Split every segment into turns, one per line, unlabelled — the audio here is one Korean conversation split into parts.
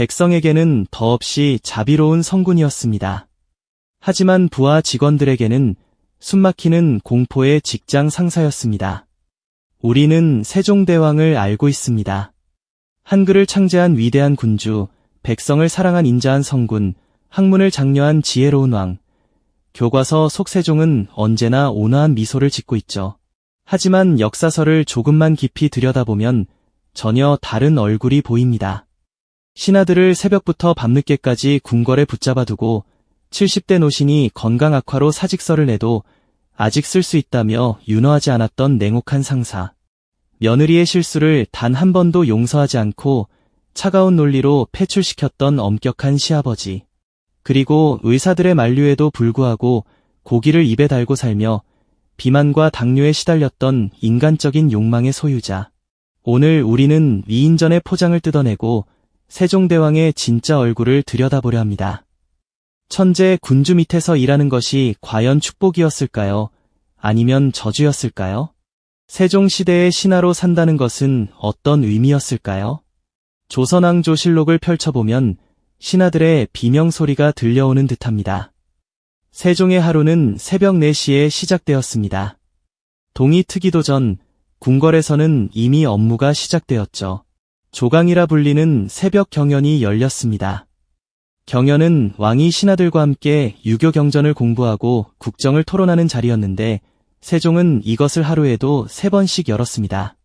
백성에게는 더없이 자비로운 성군이었습니다. 하지만 부하 직원들에게는 숨막히는 공포의 직장 상사였습니다. 우리는 세종대왕을 알고 있습니다. 한글을 창제한 위대한 군주, 백성을 사랑한 인자한 성군, 학문을 장려한 지혜로운 왕. 교과서 속 세종은 언제나 온화한 미소를 짓고 있죠. 하지만 역사서를 조금만 깊이 들여다보면 전혀 다른 얼굴이 보입니다. 신하들을 새벽부터 밤늦게까지 궁궐에 붙잡아두고 70대 노신이 건강 악화로 사직서를 내도 아직 쓸 수 있다며 윤허하지 않았던 냉혹한 상사. 며느리의 실수를 단 한 번도 용서하지 않고 차가운 논리로 패출시켰던 엄격한 시아버지. 그리고 의사들의 만류에도 불구하고 고기를 입에 달고 살며 비만과 당뇨에 시달렸던 인간적인 욕망의 소유자. 오늘 우리는 위인전의 포장을 뜯어내고 세종대왕의 진짜 얼굴을 들여다보려 합니다. 천재 군주 밑에서 일하는 것이 과연 축복이었을까요? 아니면 저주였을까요? 세종시대의 신하로 산다는 것은 어떤 의미였을까요? 조선왕조실록을 펼쳐보면 신하들의 비명소리가 들려오는 듯합니다. 세종의 하루는 새벽 4시에 시작되었습니다. 동이 트기도 전 궁궐에서는 이미 업무가 시작되었죠. 조강이라 불리는 새벽 경연이 열렸습니다. 경연은 왕이 신하들과 함께 유교 경전을 공부하고 국정을 토론하는 자리였는데 세종은 이것을 하루에도 3번씩 열었습니다.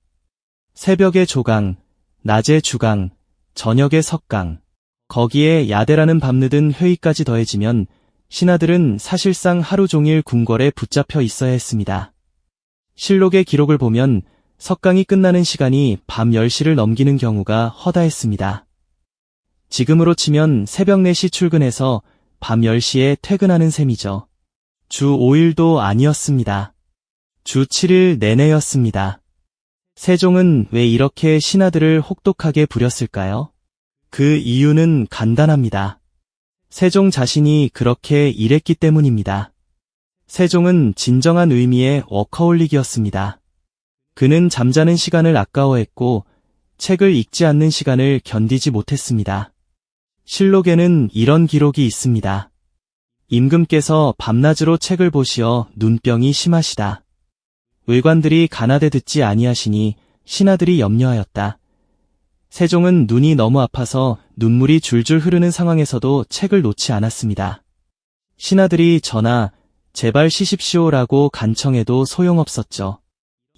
새벽에 조강, 낮에 주강, 저녁에 석강. 거기에 야대라는 밤늦은 회의까지 더해지면 신하들은 사실상 하루 종일 궁궐에 붙잡혀 있어야 했습니다. 실록의 기록을 보면 석강이 끝나는 시간이 밤 10시를 넘기는 경우가 허다했습니다. 지금으로 치면 새벽 4시 출근해서 밤 10시에 퇴근하는 셈이죠. 주 5일도 아니었습니다. 주 7일 내내였습니다. 세종은 왜 이렇게 신하들을 혹독하게 부렸을까요? 그 이유는 간단합니다. 세종 자신이 그렇게 일했기 때문입니다. 세종은 진정한 의미의 워커홀릭이었습니다. 그는 잠자는 시간을 아까워했고 책을 읽지 않는 시간을 견디지 못했습니다. 실록에는 이런 기록이 있습니다. 임금께서 밤낮으로 책을 보시어 눈병이 심하시다. 의관들이 가나되 듣지 아니하시니 신하들이 염려하였다. 세종은 눈이 너무 아파서 눈물이 줄줄 흐르는 상황에서도 책을 놓지 않았습니다. 신하들이 전하, 제발 쉬십시오라고 간청해도 소용없었죠.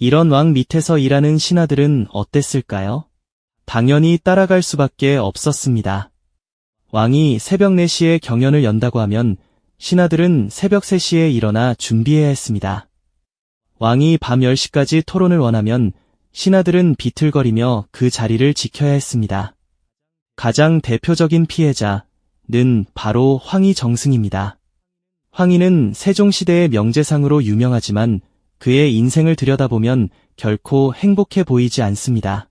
이런 왕 밑에서 일하는 신하들은 어땠을까요? 당연히 따라갈 수밖에 없었습니다. 왕이 새벽 4시에 경연을 연다고 하면 신하들은 새벽 3시에 일어나 준비해야 했습니다. 왕이 밤 10시까지 토론을 원하면 신하들은 비틀거리며 그 자리를 지켜야 했습니다. 가장 대표적인 피해자는 바로 황희정승입니다. 황희는 세종시대의 명재상으로 유명하지만 그의 인생을 들여다보면 결코 행복해 보이지 않습니다.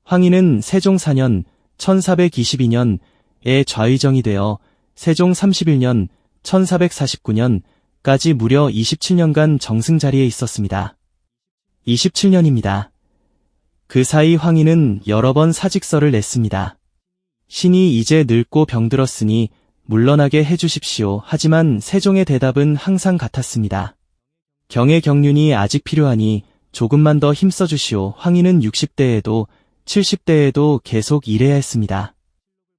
황희는 세종 4년 1422년에 좌의정이 되어 세종 31년 1449년까지 무려 27년간 정승 자리에 있었습니다. 27년입니다. 그 사이 황희는 여러 번 사직서를 냈습니다. 신이 이제 늙고 병들었으니 물러나게 해주십시오. 하지만 세종의 대답은 항상 같았습니다. 경의 경륜이 아직 필요하니 조금만 더 힘써주시오. 황희는 60대에도 70대에도 계속 일해야 했습니다.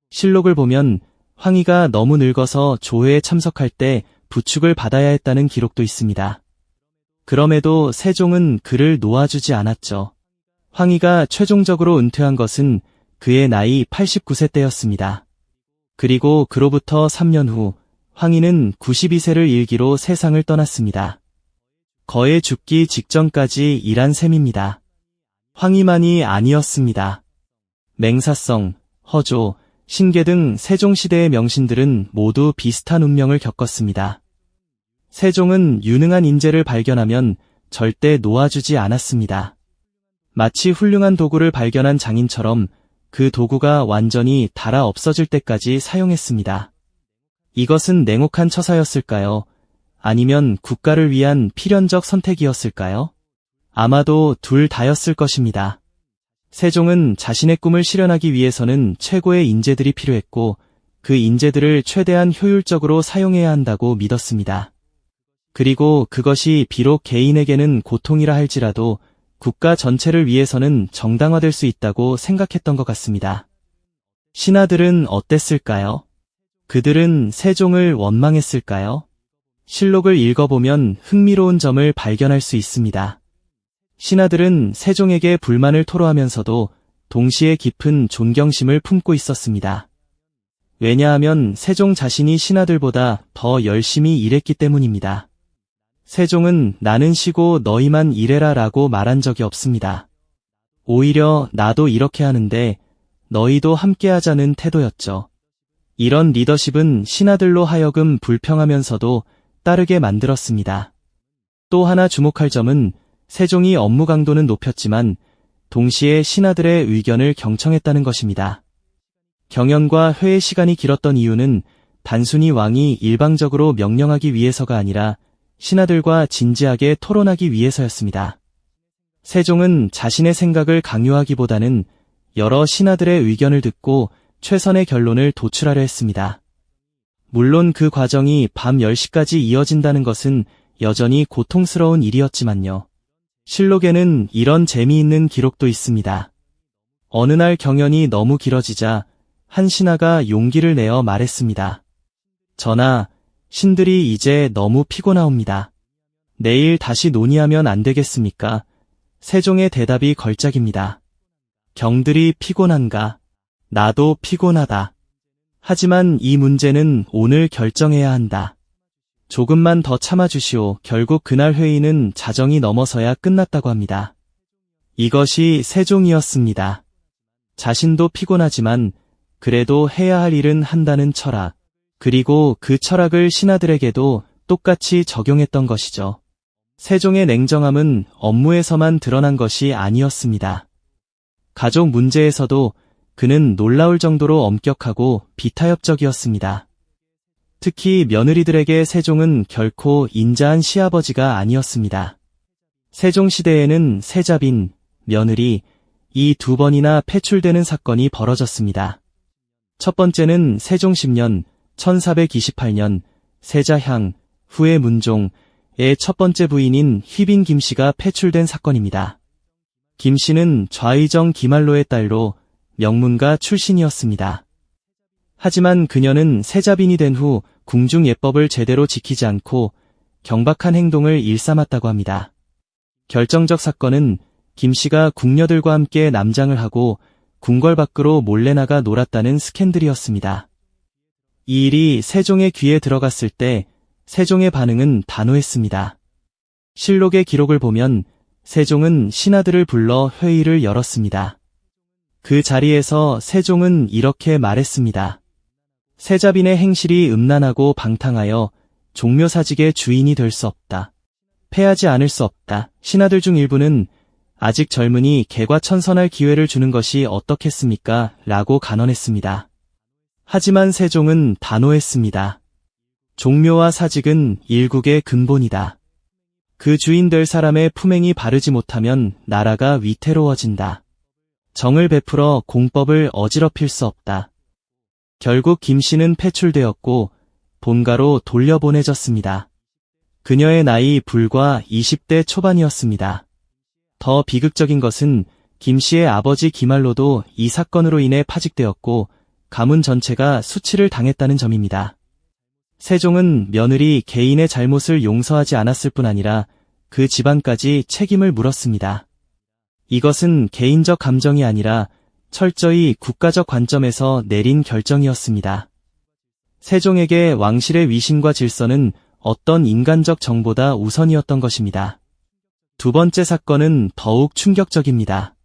실록을 보면 황희가 너무 늙어서 조회에 참석할 때 부축을 받아야 했다는 기록도 있습니다. 그럼에도 세종은 그를 놓아주지 않았죠. 황희가 최종적으로 은퇴한 것은 그의 나이 89세 때였습니다. 그리고 그로부터 3년 후 황희는 92세를 일기로 세상을 떠났습니다. 거의 죽기 직전까지 일한 셈입니다. 황희만이 아니었습니다. 맹사성, 허조, 신계 등 세종시대의 명신들은 모두 비슷한 운명을 겪었습니다. 세종은 유능한 인재를 발견하면 절대 놓아주지 않았습니다. 마치 훌륭한 도구를 발견한 장인처럼 그 도구가 완전히 닳아 없어질 때까지 사용했습니다. 이것은 냉혹한 처사였을까요? 아니면 국가를 위한 필연적 선택이었을까요? 아마도 둘 다였을 것입니다. 세종은 자신의 꿈을 실현하기 위해서는 최고의 인재들이 필요했고 그 인재들을 최대한 효율적으로 사용해야 한다고 믿었습니다. 그리고 그것이 비록 개인에게는 고통이라 할지라도 국가 전체를 위해서는 정당화될 수 있다고 생각했던 것 같습니다. 신하들은 어땠을까요? 그들은 세종을 원망했을까요? 실록을 읽어보면 흥미로운 점을 발견할 수 있습니다. 신하들은 세종에게 불만을 토로하면서도 동시에 깊은 존경심을 품고 있었습니다. 왜냐하면 세종 자신이 신하들보다 더 열심히 일했기 때문입니다. 세종은 나는 쉬고 너희만 일해라 라고 말한 적이 없습니다. 오히려 나도 이렇게 하는데 너희도 함께 하자는 태도였죠. 이런 리더십은 신하들로 하여금 불평하면서도 따르게 만들었습니다. 또 하나 주목할 점은 세종이 업무 강도는 높였지만 동시에 신하들의 의견을 경청했다는 것입니다. 경연과 회의 시간이 길었던 이유는 단순히 왕이 일방적으로 명령하기 위해서가 아니라 신하들과 진지하게 토론하기 위해서였습니다. 세종은 자신의 생각을 강요하기보다는 여러 신하들의 의견을 듣고 최선의 결론을 도출하려 했습니다. 물론 그 과정이 밤 10시까지 이어진다는 것은 여전히 고통스러운 일이었지만요. 실록에는 이런 재미있는 기록도 있습니다. 어느 날 경연이 너무 길어지자 한 신하가 용기를 내어 말했습니다. 전하, 신들이 이제 너무 피곤하옵니다. 내일 다시 논의하면 안 되겠습니까? 세종의 대답이 걸작입니다. 경들이 피곤한가? 나도 피곤하다. 하지만 이 문제는 오늘 결정해야 한다. 조금만 더 참아주시오. 결국 그날 회의는 자정이 넘어서야 끝났다고 합니다. 이것이 세종이었습니다. 자신도 피곤하지만 그래도 해야 할 일은 한다는 철학. 그리고 그 철학을 신하들에게도 똑같이 적용했던 것이죠. 세종의 냉정함은 업무에서만 드러난 것이 아니었습니다. 가족 문제에서도 그는 놀라울 정도로 엄격하고 비타협적이었습니다. 특히 며느리들에게 세종은 결코 인자한 시아버지가 아니었습니다. 세종시대에는 세자빈, 며느리, 이 두 번이나 폐출되는 사건이 벌어졌습니다. 첫 번째는 세종 10년, 1428년, 세자향, 후에 문종의 첫 번째 부인인 휘빈 김씨가 폐출된 사건입니다. 김씨는 좌의정 기말로의 딸로 명문가 출신이었습니다. 하지만 그녀는 세자빈이 된 후 궁중 예법을 제대로 지키지 않고 경박한 행동을 일삼았다고 합니다. 결정적 사건은 김씨가 궁녀들과 함께 남장을 하고 궁궐 밖으로 몰래 나가 놀았다는 스캔들이었습니다. 이 일이 세종의 귀에 들어갔을 때 세종의 반응은 단호했습니다. 실록의 기록을 보면 세종은 신하들을 불러 회의를 열었습니다. 그 자리에서 세종은 이렇게 말했습니다. 세자빈의 행실이 음란하고 방탕하여 종묘사직의 주인이 될 수 없다. 패하지 않을 수 없다. 신하들 중 일부는 아직 젊으니 개과천선할 기회를 주는 것이 어떻겠습니까? 라고 간언했습니다. 하지만 세종은 단호했습니다. 종묘와 사직은 일국의 근본이다. 그 주인 될 사람의 품행이 바르지 못하면 나라가 위태로워진다. 정을 베풀어 공법을 어지럽힐 수 없다. 결국 김씨는 폐출되었고 본가로 돌려보내졌습니다. 그녀의 나이 불과 20대 초반이었습니다. 더 비극적인 것은 김씨의 아버지 기말로도 이 사건으로 인해 파직되었고 가문 전체가 수치를 당했다는 점입니다. 세종은 며느리 개인의 잘못을 용서하지 않았을 뿐 아니라 그 집안까지 책임을 물었습니다. 이것은 개인적 감정이 아니라 철저히 국가적 관점에서 내린 결정이었습니다. 세종에게 왕실의 위신과 질서는 어떤 인간적 정보다 우선이었던 것입니다. 두 번째 사건은 더욱 충격적입니다.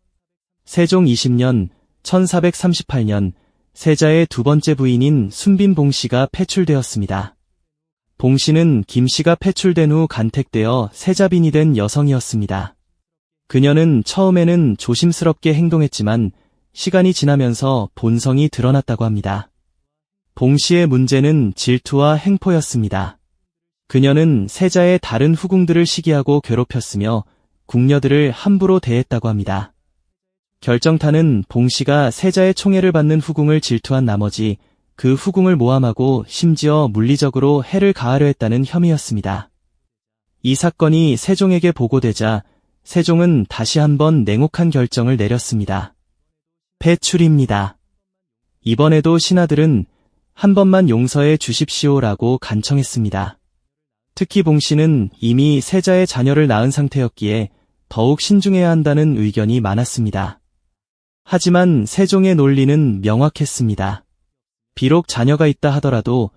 세종 20년, 1438년, 세자의 두 번째 부인인 순빈 봉씨가 폐출되었습니다. 봉씨는 김씨가 폐출된 후 간택되어 세자빈이 된 여성이었습니다. 그녀는 처음에는 조심스럽게 행동했지만 시간이 지나면서 본성이 드러났다고 합니다. 봉씨의 문제는 질투와 행포였습니다. 그녀는 세자의 다른 후궁들을 시기하고 괴롭혔으며 궁녀들을 함부로 대했다고 합니다. 결정타는 봉씨가 세자의 총애를 받는 후궁을 질투한 나머지 그 후궁을 모함하고 심지어 물리적으로 해를 가하려 했다는 혐의였습니다. 이 사건이 세종에게 보고되자 세종은 다시 한번 냉혹한 결정을 내렸습니다. 폐출입니다. 이번에도 신하들은 한 번만 용서해 주십시오라고 간청했습니다. 특히 봉씨는 이미 세자의 자녀를 낳은 상태였기에 더욱 신중해야 한다는 의견이 많았습니다. 하지만 세종의 논리는 명확했습니다. 비록 자녀가 있다 하더라도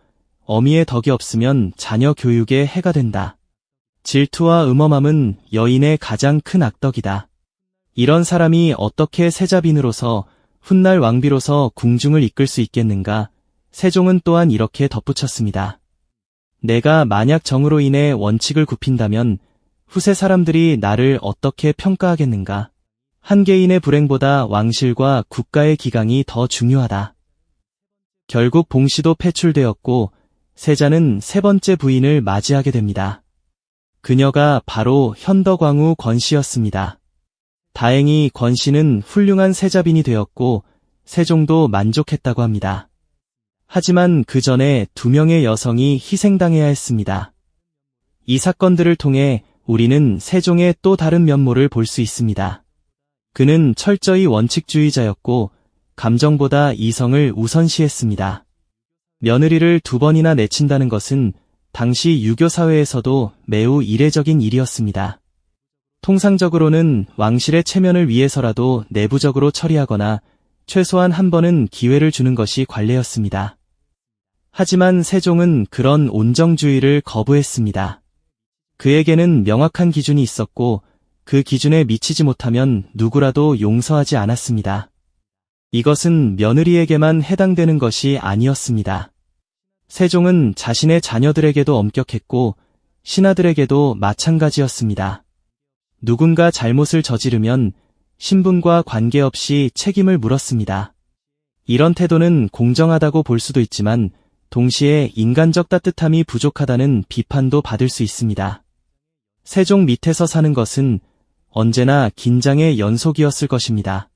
어미의 덕이 없으면 자녀 교육에 해가 된다. 질투와 음험함은 여인의 가장 큰 악덕이다. 이런 사람이 어떻게 세자빈으로서 훗날 왕비로서 궁중을 이끌 수 있겠는가? 세종은 또한 이렇게 덧붙였습니다. 내가 만약 정으로 인해 원칙을 굽힌다면 후세 사람들이 나를 어떻게 평가하겠는가? 한 개인의 불행보다 왕실과 국가의 기강이 더 중요하다. 결국 봉씨도 폐출되었고 세자는 세 번째 부인을 맞이하게 됩니다. 그녀가 바로 현덕왕후 권씨였습니다. 다행히 권씨는 훌륭한 세자빈이 되었고 세종도 만족했다고 합니다. 하지만 그 전에 2명의 여성이 희생당해야 했습니다. 이 사건들을 통해 우리는 세종의 또 다른 면모를 볼 수 있습니다. 그는 철저히 원칙주의자였고 감정보다 이성을 우선시했습니다. 며느리를 2번이나 내친다는 것은 당시 유교 사회에서도 매우 이례적인 일이었습니다. 통상적으로는 왕실의 체면을 위해서라도 내부적으로 처리하거나 최소한 한 번은 기회를 주는 것이 관례였습니다. 하지만 세종은 그런 온정주의를 거부했습니다. 그에게는 명확한 기준이 있었고 그 기준에 미치지 못하면 누구라도 용서하지 않았습니다. 이것은 며느리에게만 해당되는 것이 아니었습니다. 세종은 자신의 자녀들에게도 엄격했고 신하들에게도 마찬가지였습니다. 누군가 잘못을 저지르면 신분과 관계없이 책임을 물었습니다. 이런 태도는 공정하다고 볼 수도 있지만 동시에 인간적 따뜻함이 부족하다는 비판도 받을 수 있습니다. 세종 밑에서 사는 것은 언제나 긴장의 연속이었을 것입니다.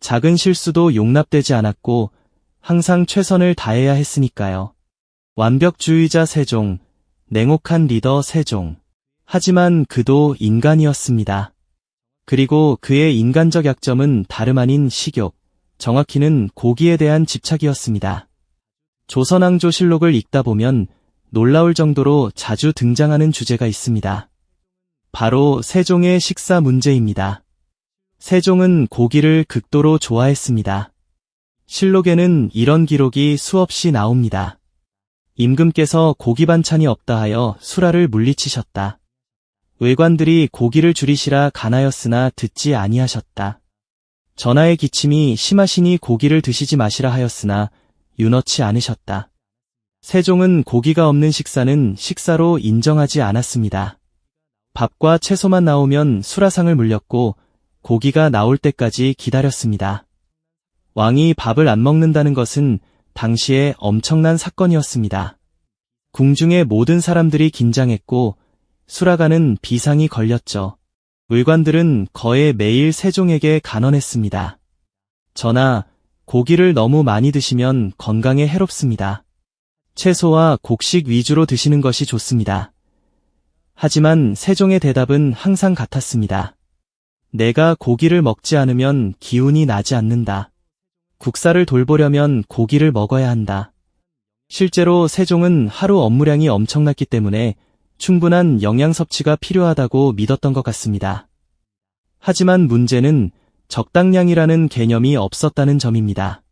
작은 실수도 용납되지 않았고 항상 최선을 다해야 했으니까요. 완벽주의자 세종, 냉혹한 리더 세종. 하지만 그도 인간이었습니다. 그리고 그의 인간적 약점은 다름 아닌 식욕, 정확히는 고기에 대한 집착이었습니다. 조선왕조실록을 읽다 보면 놀라울 정도로 자주 등장하는 주제가 있습니다. 바로 세종의 식사 문제입니다. 세종은 고기를 극도로 좋아했습니다. 실록에는 이런 기록이 수없이 나옵니다. 임금께서 고기 반찬이 없다 하여 수라를 물리치셨다. 외관들이 고기를 줄이시라 간하였으나 듣지 아니하셨다. 전하의 기침이 심하시니 고기를 드시지 마시라 하였으나 윤허치 않으셨다. 세종은 고기가 없는 식사는 식사로 인정하지 않았습니다. 밥과 채소만 나오면 수라상을 물렸고 고기가 나올 때까지 기다렸습니다. 왕이 밥을 안 먹는다는 것은 당시에 엄청난 사건이었습니다. 궁중의 모든 사람들이 긴장했고 수라가는 비상이 걸렸죠. 의관들은 거의 매일 세종에게 간언했습니다. 전하, 고기를 너무 많이 드시면 건강에 해롭습니다. 채소와 곡식 위주로 드시는 것이 좋습니다. 하지만 세종의 대답은 항상 같았습니다. 내가 고기를 먹지 않으면 기운이 나지 않는다. 국사를 돌보려면 고기를 먹어야 한다. 실제로 세종은 하루 업무량이 엄청났기 때문에 충분한 영양 섭취가 필요하다고 믿었던 것 같습니다. 하지만 문제는 적당량이라는 개념이 없었다는 점입니다.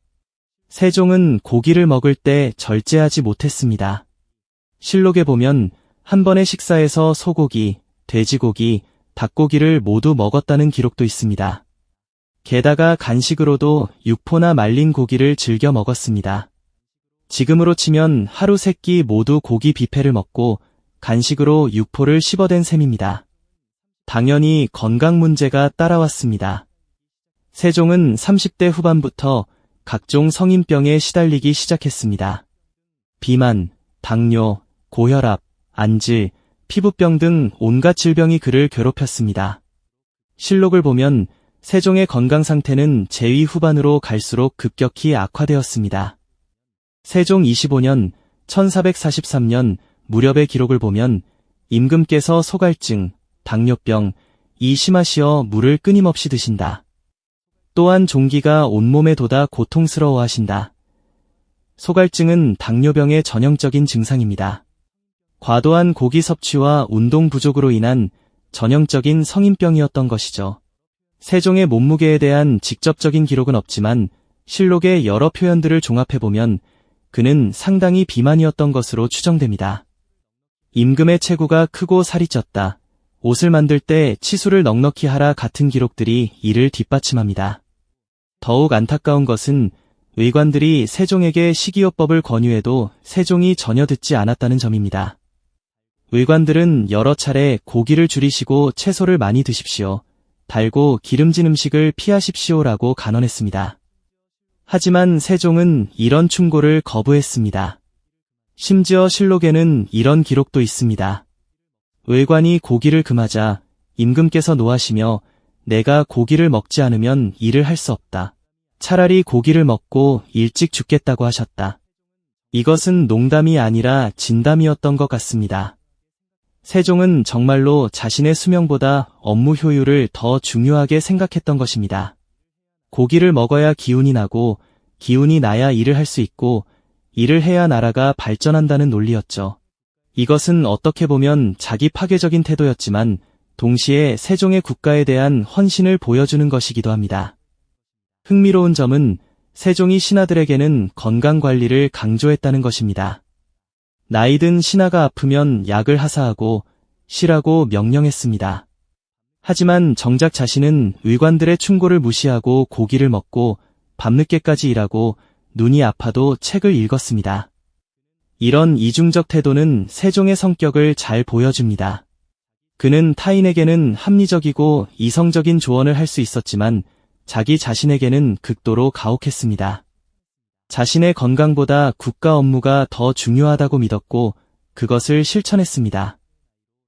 세종은 고기를 먹을 때 절제하지 못했습니다. 실록에 보면 한 번의 식사에서 소고기, 돼지고기, 닭고기를 모두 먹었다는 기록도 있습니다. 게다가 간식으로도 육포나 말린 고기를 즐겨 먹었습니다. 지금으로 치면 하루 3끼 모두 고기 뷔페를 먹고 간식으로 육포를 씹어댄 셈입니다. 당연히 건강 문제가 따라왔습니다. 세종은 30대 후반부터 각종 성인병에 시달리기 시작했습니다. 비만, 당뇨, 고혈압, 안질, 피부병 등 온갖 질병이 그를 괴롭혔습니다. 실록을 보면 세종의 건강 상태는 재위 후반으로 갈수록 급격히 악화되었습니다. 세종 25년 1443년 무렵의 기록을 보면 임금께서 소갈증, 당뇨병, 이 심하시어 물을 끊임없이 드신다. 또한 종기가 온몸에 돋아 고통스러워하신다. 소갈증은 당뇨병의 전형적인 증상입니다. 과도한 고기 섭취와 운동 부족으로 인한 전형적인 성인병이었던 것이죠. 세종의 몸무게에 대한 직접적인 기록은 없지만 실록의 여러 표현들을 종합해보면 그는 상당히 비만이었던 것으로 추정됩니다. 임금의 체구가 크고 살이 쪘다. 옷을 만들 때 치수를 넉넉히 하라 같은 기록들이 이를 뒷받침합니다. 더욱 안타까운 것은 의관들이 세종에게 식이요법을 권유해도 세종이 전혀 듣지 않았다는 점입니다. 의관들은 여러 차례 고기를 줄이시고 채소를 많이 드십시오. 달고 기름진 음식을 피하십시오라고 간언했습니다. 하지만 세종은 이런 충고를 거부했습니다. 심지어 실록에는 이런 기록도 있습니다. 의관이 고기를 금하자 임금께서 노하시며 내가 고기를 먹지 않으면 일을 할 수 없다. 차라리 고기를 먹고 일찍 죽겠다고 하셨다. 이것은 농담이 아니라 진담이었던 것 같습니다. 세종은 정말로 자신의 수명보다 업무 효율을 더 중요하게 생각했던 것입니다. 고기를 먹어야 기운이 나고 기운이 나야 일을 할 수 있고 일을 해야 나라가 발전한다는 논리였죠. 이것은 어떻게 보면 자기 파괴적인 태도였지만 동시에 세종의 국가에 대한 헌신을 보여주는 것이기도 합니다. 흥미로운 점은 세종이 신하들에게는 건강관리를 강조했다는 것입니다. 나이든 신하가 아프면 약을 하사하고 쉬라고 명령했습니다. 하지만 정작 자신은 의관들의 충고를 무시하고 고기를 먹고 밤늦게까지 일하고 눈이 아파도 책을 읽었습니다. 이런 이중적 태도는 세종의 성격을 잘 보여줍니다. 그는 타인에게는 합리적이고 이성적인 조언을 할 수 있었지만 자기 자신에게는 극도로 가혹했습니다. 자신의 건강보다 국가 업무가 더 중요하다고 믿었고 그것을 실천했습니다.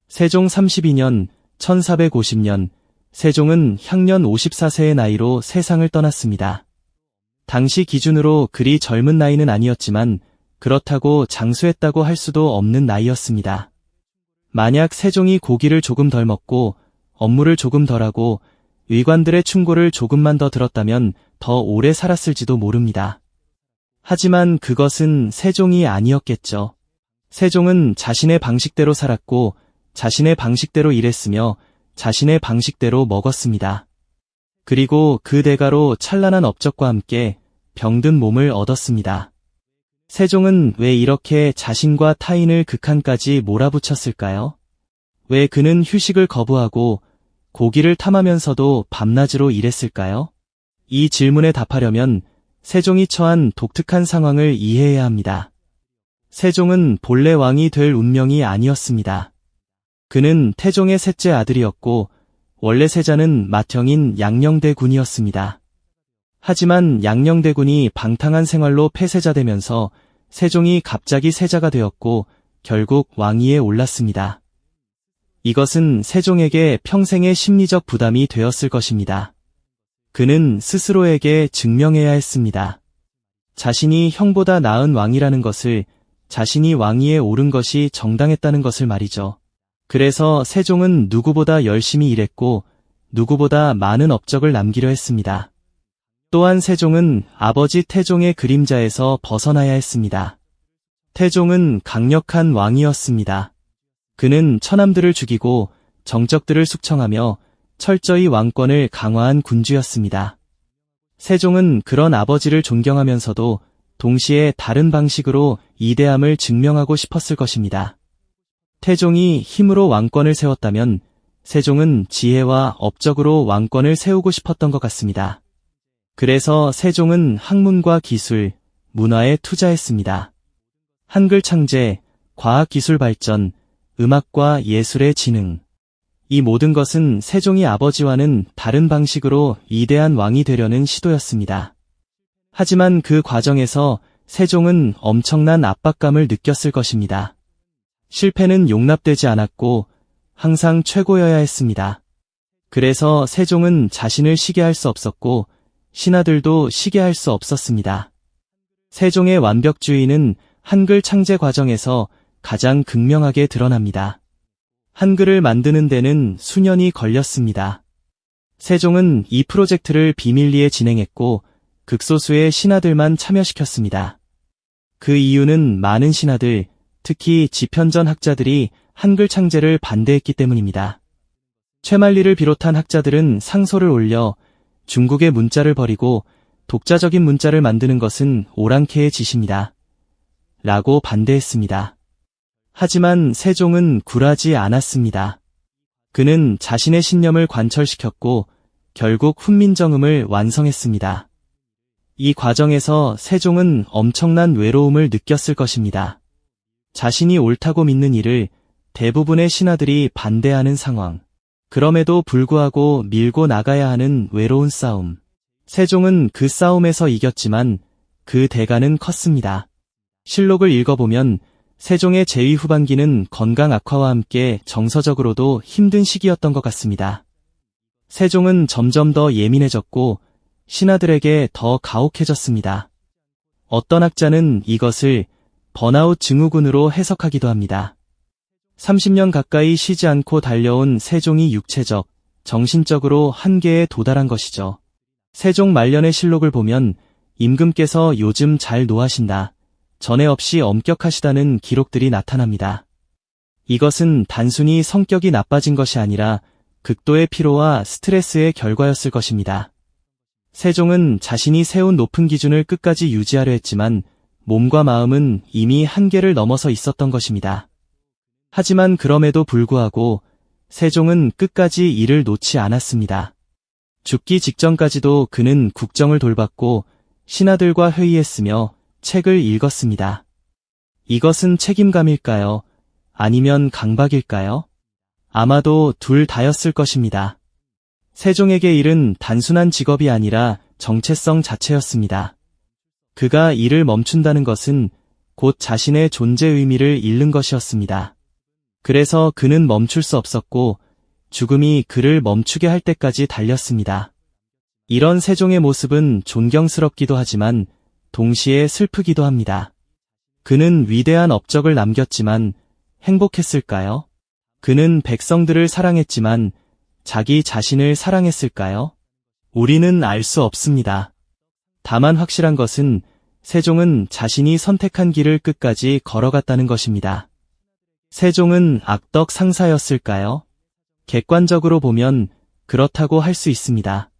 세종 32년 1450년 세종은 향년 54세의 나이로 세상을 떠났습니다. 당시 기준으로 그리 젊은 나이는 아니었지만 그렇다고 장수했다고 할 수도 없는 나이였습니다. 만약 세종이 고기를 조금 덜 먹고 업무를 조금 덜 하고 의관들의 충고를 조금만 더 들었다면 더 오래 살았을지도 모릅니다. 하지만 그것은 세종이 아니었겠죠. 세종은 자신의 방식대로 살았고 자신의 방식대로 일했으며 자신의 방식대로 먹었습니다. 그리고 그 대가로 찬란한 업적과 함께 병든 몸을 얻었습니다. 세종은 왜 이렇게 자신과 타인을 극한까지 몰아붙였을까요? 왜 그는 휴식을 거부하고 고기를 탐하면서도 밤낮으로 일했을까요? 이 질문에 답하려면 세종이 처한 독특한 상황을 이해해야 합니다. 세종은 본래 왕이 될 운명이 아니었습니다. 그는 태종의 셋째 아들이었고 원래 세자는 맏형인 양녕대군이었습니다. 하지만 양녕대군이 방탕한 생활로 폐세자되면서 세종이 갑자기 세자가 되었고 결국 왕위에 올랐습니다. 이것은 세종에게 평생의 심리적 부담이 되었을 것입니다. 그는 스스로에게 증명해야 했습니다. 자신이 형보다 나은 왕이라는 것을, 자신이 왕위에 오른 것이 정당했다는 것을 말이죠. 그래서 세종은 누구보다 열심히 일했고 누구보다 많은 업적을 남기려 했습니다. 또한 세종은 아버지 태종의 그림자에서 벗어나야 했습니다. 태종은 강력한 왕이었습니다. 그는 처남들을 죽이고 정적들을 숙청하며 철저히 왕권을 강화한 군주였습니다. 세종은 그런 아버지를 존경하면서도 동시에 다른 방식으로 이대함을 증명하고 싶었을 것입니다. 태종이 힘으로 왕권을 세웠다면 세종은 지혜와 업적으로 왕권을 세우고 싶었던 것 같습니다. 그래서 세종은 학문과 기술, 문화에 투자했습니다. 한글 창제, 과학기술 발전, 음악과 예술의 진흥. 이 모든 것은 세종이 아버지와는 다른 방식으로 위대한 왕이 되려는 시도였습니다. 하지만 그 과정에서 세종은 엄청난 압박감을 느꼈을 것입니다. 실패는 용납되지 않았고 항상 최고여야 했습니다. 그래서 세종은 자신을 시게 할 수 없었고 신하들도 시게 할 수 없었습니다. 세종의 완벽주의는 한글 창제 과정에서 가장 극명하게 드러납니다. 한글을 만드는 데는 수년이 걸렸습니다. 세종은 이 프로젝트를 비밀리에 진행했고 극소수의 신하들만 참여시켰습니다. 그 이유는 많은 신하들, 특히 지편전 학자들이 한글 창제를 반대했기 때문입니다. 최만리를 비롯한 학자들은 상소를 올려 중국의 문자를 버리고 독자적인 문자를 만드는 것은 오랑캐의 짓입니다. 라고 반대했습니다. 하지만 세종은 굴하지 않았습니다. 그는 자신의 신념을 관철시켰고 결국 훈민정음을 완성했습니다. 이 과정에서 세종은 엄청난 외로움을 느꼈을 것입니다. 자신이 옳다고 믿는 일을 대부분의 신하들이 반대하는 상황. 그럼에도 불구하고 밀고 나가야 하는 외로운 싸움. 세종은 그 싸움에서 이겼지만 그 대가는 컸습니다. 실록을 읽어보면 세종의 재위 후반기는 건강 악화와 함께 정서적으로도 힘든 시기였던 것 같습니다. 세종은 점점 더 예민해졌고 신하들에게 더 가혹해졌습니다. 어떤 학자는 이것을 번아웃 증후군으로 해석하기도 합니다. 30년 가까이 쉬지 않고 달려온 세종이 육체적, 정신적으로 한계에 도달한 것이죠. 세종 말년의 실록을 보면 임금께서 요즘 잘 노하신다, 전에 없이 엄격하시다는 기록들이 나타납니다. 이것은 단순히 성격이 나빠진 것이 아니라 극도의 피로와 스트레스의 결과였을 것입니다. 세종은 자신이 세운 높은 기준을 끝까지 유지하려 했지만 몸과 마음은 이미 한계를 넘어서 있었던 것입니다. 하지만 그럼에도 불구하고 세종은 끝까지 이를 놓지 않았습니다. 죽기 직전까지도 그는 국정을 돌봤고 신하들과 회의했으며 책을 읽었습니다. 이것은 책임감일까요? 아니면 강박일까요? 아마도 둘 다였을 것입니다. 세종에게 일은 단순한 직업이 아니라 정체성 자체였습니다. 그가 일을 멈춘다는 것은 곧 자신의 존재 의미를 잃는 것이었습니다. 그래서 그는 멈출 수 없었고 죽음이 그를 멈추게 할 때까지 달렸습니다. 이런 세종의 모습은 존경스럽기도 하지만 동시에 슬프기도 합니다. 그는 위대한 업적을 남겼지만 행복했을까요? 그는 백성들을 사랑했지만 자기 자신을 사랑했을까요? 우리는 알 수 없습니다. 다만 확실한 것은 세종은 자신이 선택한 길을 끝까지 걸어갔다는 것입니다. 세종은 악덕 상사였을까요? 객관적으로 보면 그렇다고 할 수 있습니다.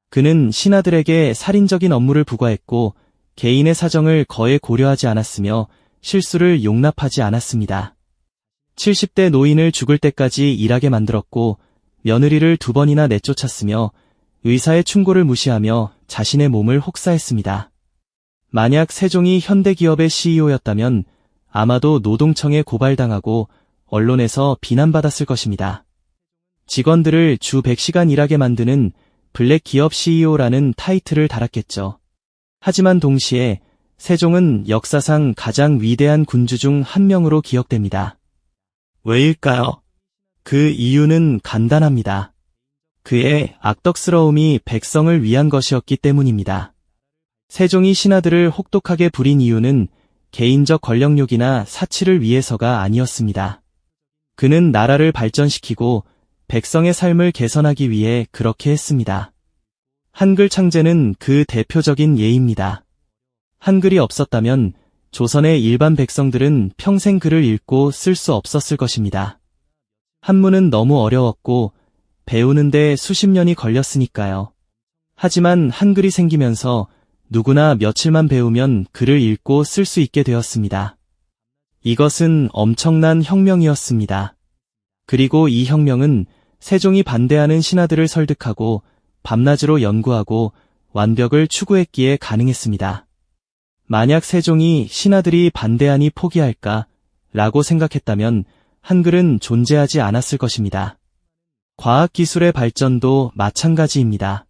그는 신하들에게 살인적인 업무를 부과했고 개인의 사정을 거의 고려하지 않았으며 실수를 용납하지 않았습니다. 70대 노인을 죽을 때까지 일하게 만들었고 며느리를 2번이나 내쫓았으며 의사의 충고를 무시하며 자신의 몸을 혹사했습니다. 만약 세종이 현대기업의 CEO였다면 아마도 노동청에 고발당하고 언론에서 비난받았을 것입니다. 직원들을 주 100시간 일하게 만드는 블랙 기업 CEO라는 타이틀을 달았겠죠. 하지만 동시에 세종은 역사상 가장 위대한 군주 중 한 명으로 기억됩니다. 왜일까요? 그 이유는 간단합니다. 그의 악덕스러움이 백성을 위한 것이었기 때문입니다. 세종이 신하들을 혹독하게 부린 이유는 개인적 권력욕이나 사치를 위해서가 아니었습니다. 그는 나라를 발전시키고 백성의 삶을 개선하기 위해 그렇게 했습니다. 한글 창제는 그 대표적인 예입니다. 한글이 없었다면 조선의 일반 백성들은 평생 글을 읽고 쓸 수 없었을 것입니다. 한문은 너무 어려웠고 배우는데 수십 년이 걸렸으니까요. 하지만 한글이 생기면서 누구나 며칠만 배우면 글을 읽고 쓸 수 있게 되었습니다. 이것은 엄청난 혁명이었습니다. 그리고 이 혁명은 세종이 반대하는 신하들을 설득하고 밤낮으로 연구하고 완벽을 추구했기에 가능했습니다. 만약 세종이 신하들이 반대하니 포기할까? 라고 생각했다면 한글은 존재하지 않았을 것입니다. 과학기술의 발전도 마찬가지입니다.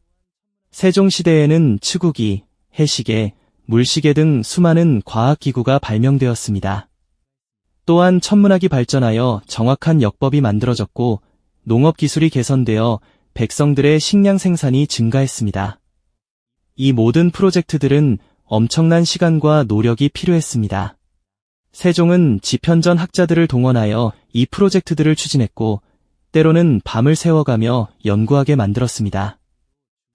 세종시대에는 치구기, 해시계, 물시계 등 수많은 과학기구가 발명되었습니다. 또한 천문학이 발전하여 정확한 역법이 만들어졌고 농업기술이 개선되어 백성들의 식량 생산이 증가했습니다. 이 모든 프로젝트들은 엄청난 시간과 노력이 필요했습니다. 세종은 집현전 학자들을 동원하여 이 프로젝트들을 추진했고, 때로는 밤을 새워가며 연구하게 만들었습니다.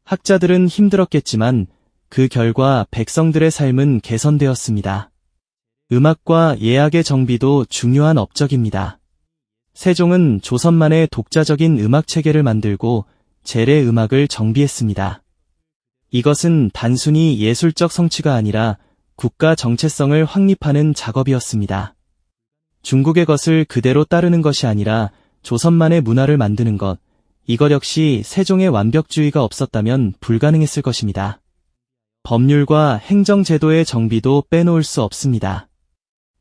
학자들은 힘들었겠지만 그 결과 백성들의 삶은 개선되었습니다. 음악과 예학의 정비도 중요한 업적입니다. 세종은 조선만의 독자적인 음악 체계를 만들고 제례 음악을 정비했습니다. 이것은 단순히 예술적 성취가 아니라 국가 정체성을 확립하는 작업이었습니다. 중국의 것을 그대로 따르는 것이 아니라 조선만의 문화를 만드는 것, 이것 역시 세종의 완벽주의가 없었다면 불가능했을 것입니다. 법률과 행정제도의 정비도 빼놓을 수 없습니다.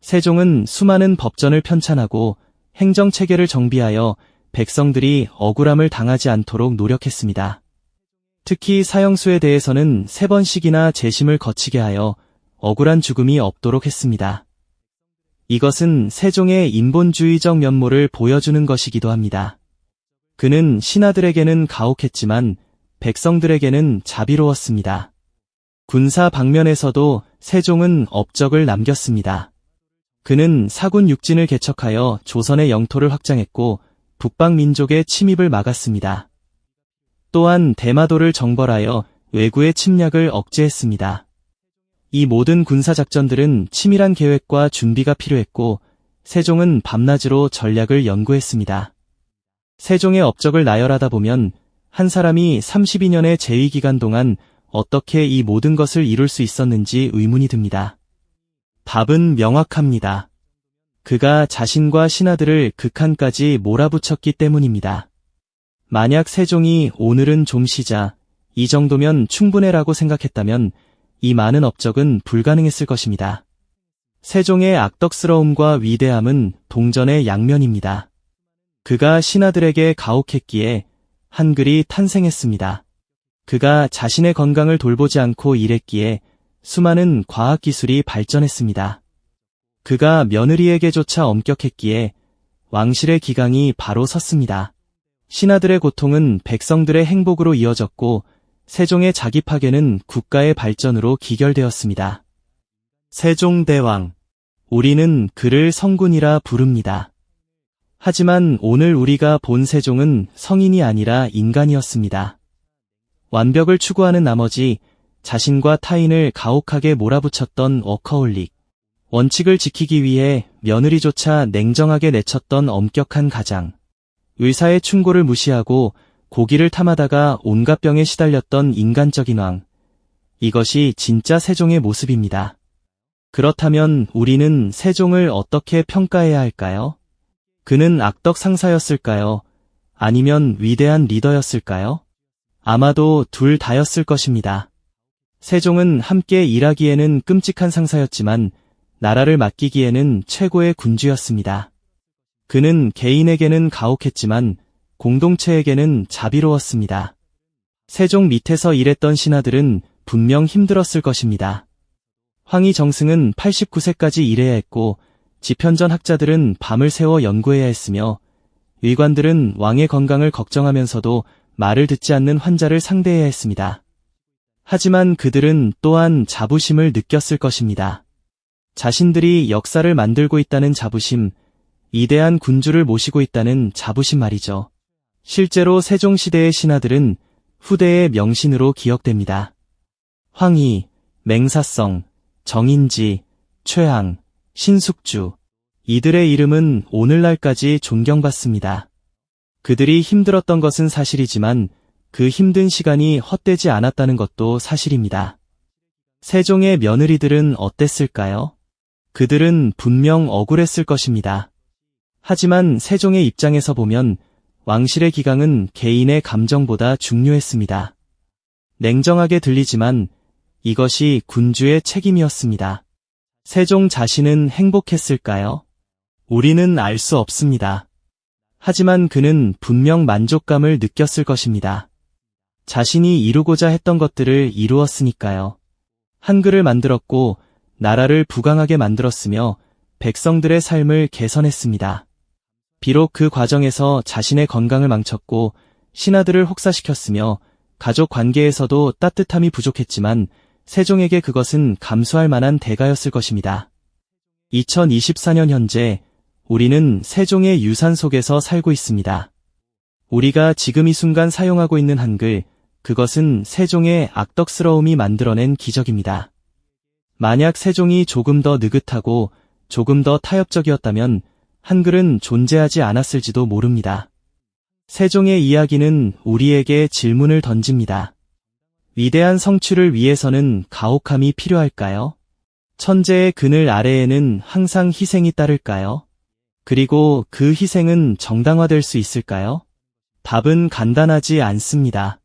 세종은 수많은 법전을 편찬하고 행정체계를 정비하여 백성들이 억울함을 당하지 않도록 노력했습니다. 특히 사형수에 대해서는 3번씩이나 재심을 거치게 하여 억울한 죽음이 없도록 했습니다. 이것은 세종의 인본주의적 면모를 보여주는 것이기도 합니다. 그는 신하들에게는 가혹했지만 백성들에게는 자비로웠습니다. 군사 방면에서도 세종은 업적을 남겼습니다. 그는 사군 육진을 개척하여 조선의 영토를 확장했고 북방 민족의 침입을 막았습니다. 또한 대마도를 정벌하여 외구의 침략을 억제했습니다. 이 모든 군사작전들은 치밀한 계획과 준비가 필요했고 세종은 밤낮으로 전략을 연구했습니다. 세종의 업적을 나열하다 보면 한 사람이 32년의 재위기간 동안 어떻게 이 모든 것을 이룰 수 있었는지 의문이 듭니다. 답은 명확합니다. 그가 자신과 신하들을 극한까지 몰아붙였기 때문입니다. 만약 세종이 오늘은 좀 쉬자, 이 정도면 충분해라고 생각했다면 이 많은 업적은 불가능했을 것입니다. 세종의 악덕스러움과 위대함은 동전의 양면입니다. 그가 신하들에게 가혹했기에 한글이 탄생했습니다. 그가 자신의 건강을 돌보지 않고 일했기에 수많은 과학기술이 발전했습니다. 그가 며느리에게조차 엄격했기에 왕실의 기강이 바로 섰습니다. 신하들의 고통은 백성들의 행복으로 이어졌고 세종의 자기 파괴는 국가의 발전으로 기결되었습니다. 세종대왕. 우리는 그를 성군이라 부릅니다. 하지만 오늘 우리가 본 세종은 성인이 아니라 인간이었습니다. 완벽을 추구하는 나머지 자신과 타인을 가혹하게 몰아붙였던 워커홀릭. 원칙을 지키기 위해 며느리조차 냉정하게 내쳤던 엄격한 가장. 의사의 충고를 무시하고 고기를 탐하다가 온갖 병에 시달렸던 인간적인 왕. 이것이 진짜 세종의 모습입니다. 그렇다면 우리는 세종을 어떻게 평가해야 할까요? 그는 악덕 상사였을까요? 아니면 위대한 리더였을까요? 아마도 둘 다였을 것입니다. 세종은 함께 일하기에는 끔찍한 상사였지만 나라를 맡기기에는 최고의 군주였습니다. 그는 개인에게는 가혹했지만 공동체에게는 자비로웠습니다. 세종 밑에서 일했던 신하들은 분명 힘들었을 것입니다. 황희 정승은 89세까지 일해야 했고 집현전 학자들은 밤을 새워 연구해야 했으며 의관들은 왕의 건강을 걱정하면서도 말을 듣지 않는 환자를 상대해야 했습니다. 하지만 그들은 또한 자부심을 느꼈을 것입니다. 자신들이 역사를 만들고 있다는 자부심, 위대한 군주를 모시고 있다는 자부심 말이죠. 실제로 세종시대의 신하들은 후대의 명신으로 기억됩니다. 황희, 맹사성, 정인지, 최항, 신숙주. 이들의 이름은 오늘날까지 존경받습니다. 그들이 힘들었던 것은 사실이지만 그 힘든 시간이 헛되지 않았다는 것도 사실입니다. 세종의 며느리들은 어땠을까요? 그들은 분명 억울했을 것입니다. 하지만 세종의 입장에서 보면 왕실의 기강은 개인의 감정보다 중요했습니다. 냉정하게 들리지만 이것이 군주의 책임이었습니다. 세종 자신은 행복했을까요? 우리는 알 수 없습니다. 하지만 그는 분명 만족감을 느꼈을 것입니다. 자신이 이루고자 했던 것들을 이루었으니까요. 한글을 만들었고 나라를 부강하게 만들었으며 백성들의 삶을 개선했습니다. 비록 그 과정에서 자신의 건강을 망쳤고 신하들을 혹사시켰으며 가족 관계에서도 따뜻함이 부족했지만 세종에게 그것은 감수할 만한 대가였을 것입니다. 2024년 현재 우리는 세종의 유산 속에서 살고 있습니다. 우리가 지금 이 순간 사용하고 있는 한글, 그것은 세종의 악덕스러움이 만들어낸 기적입니다. 만약 세종이 조금 더 느긋하고 조금 더 타협적이었다면 한글은 존재하지 않았을지도 모릅니다. 세종의 이야기는 우리에게 질문을 던집니다. 위대한 성취를 위해서는 가혹함이 필요할까요? 천재의 그늘 아래에는 항상 희생이 따를까요? 그리고 그 희생은 정당화될 수 있을까요? 답은 간단하지 않습니다.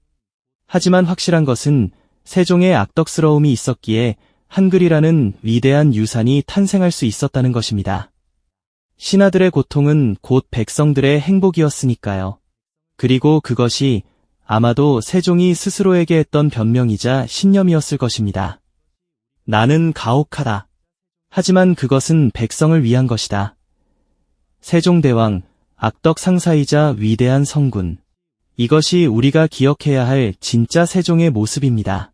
하지만 확실한 것은 세종의 악덕스러움이 있었기에 한글이라는 위대한 유산이 탄생할 수 있었다는 것입니다. 신하들의 고통은 곧 백성들의 행복이었으니까요. 그리고 그것이 아마도 세종이 스스로에게 했던 변명이자 신념이었을 것입니다. 나는 가혹하다. 하지만 그것은 백성을 위한 것이다. 세종대왕, 악덕 상사이자 위대한 성군. 이것이 우리가 기억해야 할 진짜 세종의 모습입니다.